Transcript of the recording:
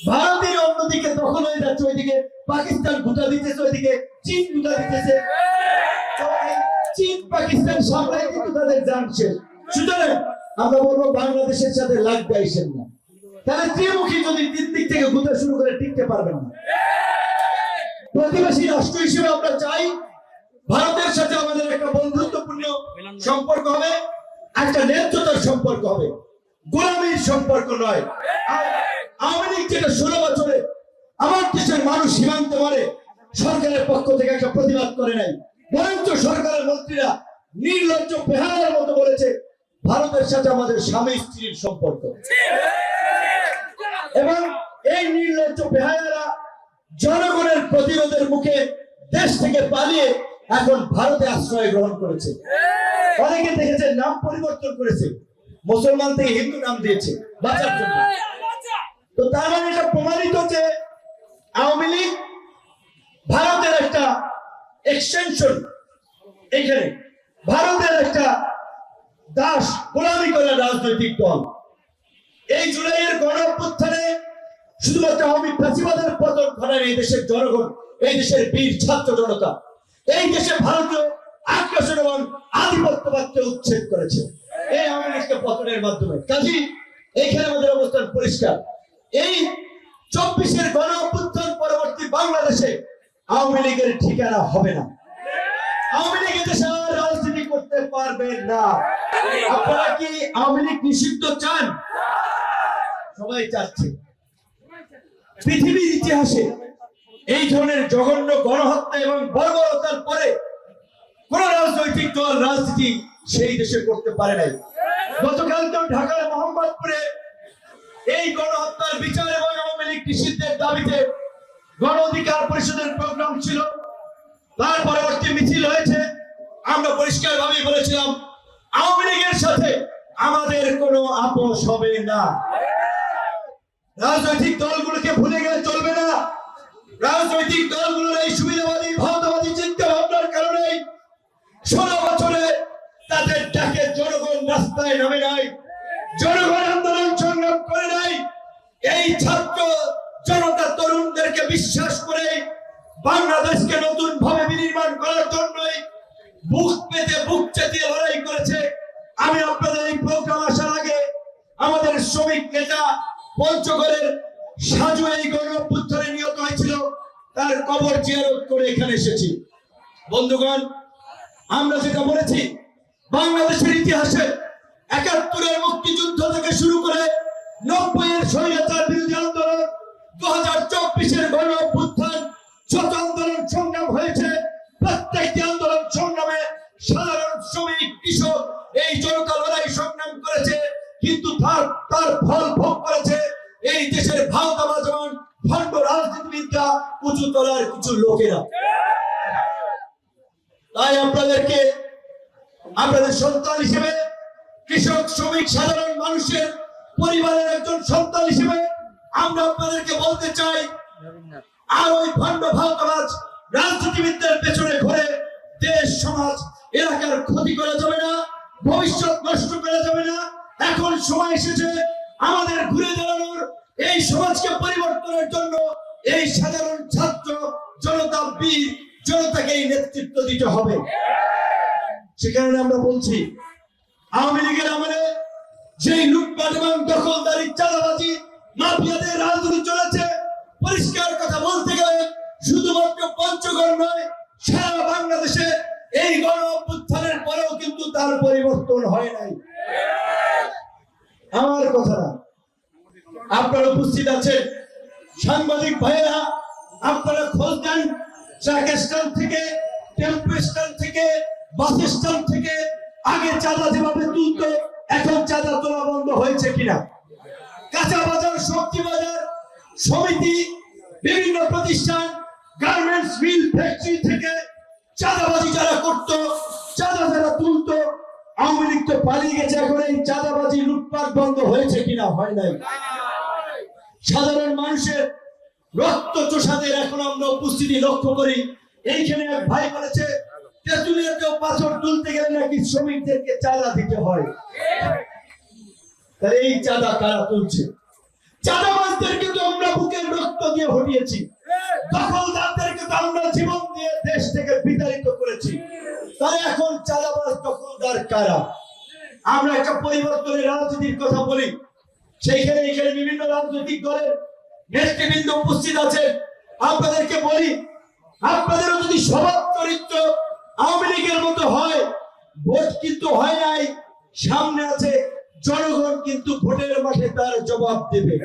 ভারতের অন্যদিকে দখল হয়ে যাচ্ছে, ওইদিকে পাকিস্তান গুটা দিতেছে, ওইদিকে চীন গুটা দিতেছে। চীন পাকিস্তান সামলাই কিন্তু তাদের জানছে। সুতরাং আমরা বলবো বাংলাদেশের সাথে লাগবে আইসেন না, তাহলে ত্রিমুখী যদি তিন দিক থেকে গুটা শুরু করে টিকতে পারবেন না। প্রতিবেশী রাষ্ট্র হিসেবে আমরা চাই ভারতের সাথে আমাদের একটা বন্ধুত্বপূর্ণ সম্পর্ক হবে, একটা ন্যায্যতার সম্পর্ক হবে, গোলামীর সম্পর্ক নয়। আওয়ামী লীগ যেটা 16 বছরে আমার দেশের মানুষ সীমান্ত মারে সরকারের পক্ষ থেকে একটা প্রতিবাদ করে নাই, বরঞ্চ সরকারের মন্ত্রীরা নির্লজ্জ বেহায়ার মতো বলেছে ভারতের সাথে আমাদের স্বামী স্ত্রীর সম্পর্ক। এবং এই নির্লজ্জ বেহায়ারা জনগণের প্রতিরোধের মুখে দেশ থেকে পালিয়ে এখন ভারতে আশ্রয় গ্রহণ করেছে। অনেকে দেখেছে নাম পরিবর্তন করেছে, মুসলমান থেকে হিন্দু নাম দিয়েছে বাঁচার জন্য। তো তার মানে এটা প্রমাণিত যে আওয়ামী লীগ ভারতের একটা এক্সটেনশন, এখানে ভারতের একটা দাস গোলামি করা রাজনৈতিক দল। এই জুলাইয়ের গণ অভ্যুত্থানে শুধুমাত্র আওয়ামী ফ্যাসিবাদের পতন ঘটায় এই দেশের জনগণ, এই দেশের বীর ছাত্র জনতা, এই দেশে ভারতীয় আগ্রাসন এবং আধিপত্যবাদকে উচ্ছেদ করেছে এই আওয়ামী লীগকে পতনের মাধ্যমে। কাজী এইখানে আমাদের অবস্থান পরিষ্কার, এই 24-এর গণ অভ্যুত্থান পরবর্তী বাংলাদেশে আওয়ামী লীগের ঠিকানা হবে না। আওয়ামী লীগ দেশে রাজনীতি করতে পারবে না। আপনারা কি আওয়ামী লীগ নিষিদ্ধ চান? সবাই চাচ্ছে। পৃথিবীর ইতিহাসে এই ধরনের জঘন্য গণহত্যা এবং বর্বরতার পরে কোন রাজনৈতিক দল রাজনীতি সেই দেশে করতে পারে নাই। গতকাল তো ঢাকার মোহাম্মদপুরে এই গণহত্যার বিচার এবং আওয়ামী লীগ নিষিদ্ধের দাবিতে গণ অধিকার পরিষদের প্রোগ্রাম ছিল, তার পরবর্তী মিছিল হয়েছে। আমরা পরিষ্কার ভাবে বলেছিলাম আওয়ামী লীগের সাথে আমাদের কোনো আপোষ হবে না। রাজনৈতিক দলগুলোকে ভুলে গেলে চলবে না। রাজনৈতিক দলগুলোর এই সুবিধাবাদী ভারতবাদী চিন্তা ভাবনার কারণে 16 বছরে তাদের ডাকে জনগণ রাস্তায় নামে নাই, জনগণ আন্দোলন সংগ্রাম করে নাই। এই ছাত্র জনতা তরুণদেরকে বিশ্বাস করে বাংলাদেশকে নতুন ভাবে বিনির্মাণ করার জন্যই বুক পেতে বুক চেতিয়ে লড়াই করেছে। আমি আপনাদের এই প্রোগ্রাম আসার আগে আমাদের শ্রমিক নেতা পঞ্চগড়ের সাজু এই গণ অভ্যুত্থানে নিহত হয়েছিল, তার কবর জিয়ারত করে এখানে এসেছি। বন্ধুগণ, আমরা যেটা বলেছি বাংলাদেশের ইতিহাসে 71-এর মুক্তিযুদ্ধ থেকে শুরু করে 90-এর স্বৈরাচার বিরোধী আন্দোলন, 2024-এর গণ অভ্যুত্থান, যত আন্দোলন সংগ্রাম হয়েছে প্রত্যেকটি আন্দোলন সংগ্রামে সাধারণ শ্রমিক কৃষক এই জনতা লড়াই সংগ্রাম করেছে, কিন্তু তার ফল ভোগ করেছে এই দেশের ভাওতাবাজ এবং ভণ্ড রাজনীতিবিদরা, উঁচু তলার কিছু লোকেরা। তাই আপনাদেরকে আপনাদের সন্তান হিসেবে, কৃষক শ্রমিক সাধারণ মানুষের পরিবারের একজন সন্তান হিসেবে আমরা আপনাদেরকে বলতে চাই, আর ওই ভণ্ড ভাওতাবাজ রাজনীতিবিদদের পেছনে ঘুরে দেশ সমাজ এলাকার ক্ষতি করা যাবে না, ভবিষ্যৎ নষ্ট করা যাবে না। এখন সময় এসেছে আমাদের ঘুরে দাঁড়ানোর, এই সমাজকে পরিবর্তনের জন্য এই সাধারণ ছাত্র জনতা বীর জনতাকে এই নেতৃত্ব দিতে হবে। সেখানে আমরা বলছি আওয়ামী লীগের আমলে যে লুটপাট এবং দখলদারি চাঁদাবাজি মাফিয়াদের রাজনীতি চলেছে, পরিষ্কার কথা বলতে গেলে শুধুমাত্র পঞ্চগড় নয়, সারা বাংলাদেশে এই গণ অভ্যুত্থানের পরেও কিন্তু তার পরিবর্তন হয় নাই। আমার কথা না, আপনারা উপস্থিত আছেন সাংবাদিক ভাইয়েরা, আপনারা খোঁজ দেন ট্রাক স্ট্যান্ড থেকে, টেম্পো স্ট্যান্ড থেকে, বাস স্ট্যান্ড থেকে আগে চাঁদা যেভাবে তুলত এখন চাঁদা তোলা বন্ধ হয়েছে কিনা। কাঁচা বাজার, সবজি বাজার সমিতি, বিভিন্ন প্রতিষ্ঠান, গার্মেন্টস মিল, ফ্যাক্টরি থেকে চাঁদাবাজি যারা করত, চাঁদা যারা তুলত, আওয়ামী লীগ তো পালিয়ে গেছে, এখন এই চাঁদাবাজি লুটপাট বন্ধ হয়েছে কিনা? হয় নাই। সাধারণ মানুষের রক্ত চোষাদের এখন আমরা উপস্থিতি লক্ষ্য করি। এইখানে এক ভাই বলেছে তেঁতুলিয়াতেও পাথর তুলতে গেলে নাকি শ্রমিকদেরকে চাঁদা দিতে হয়। তাহলে এই চাঁদা কারা তুলছে? চাঁদাবাজদেরকে তো আমরা বুকে দিয়েছি, দখলদারদেরকে তো আমরা জীবন দিয়ে দেশ থেকে বিতাড়িত করেছি, তারা এখন চাঁদাবাজ দখলদার কারা? আমরা একটা পরিবর্তনের রাজনীতির কথা বলি, সেইখানে এখানে বিভিন্ন রাজনৈতিক দলের নেতৃবৃন্দ উপস্থিত আছেন। আপনাদেরকে বলি, আপনাদেরও যদি স্বভাব চরিত্র আওয়ামী লীগের মতো হয়, ভোট কিন্তু হয় নাই, সামনে আছে জনগণ, কিন্তু ভোটের মাঠে তার জবাব দেবে।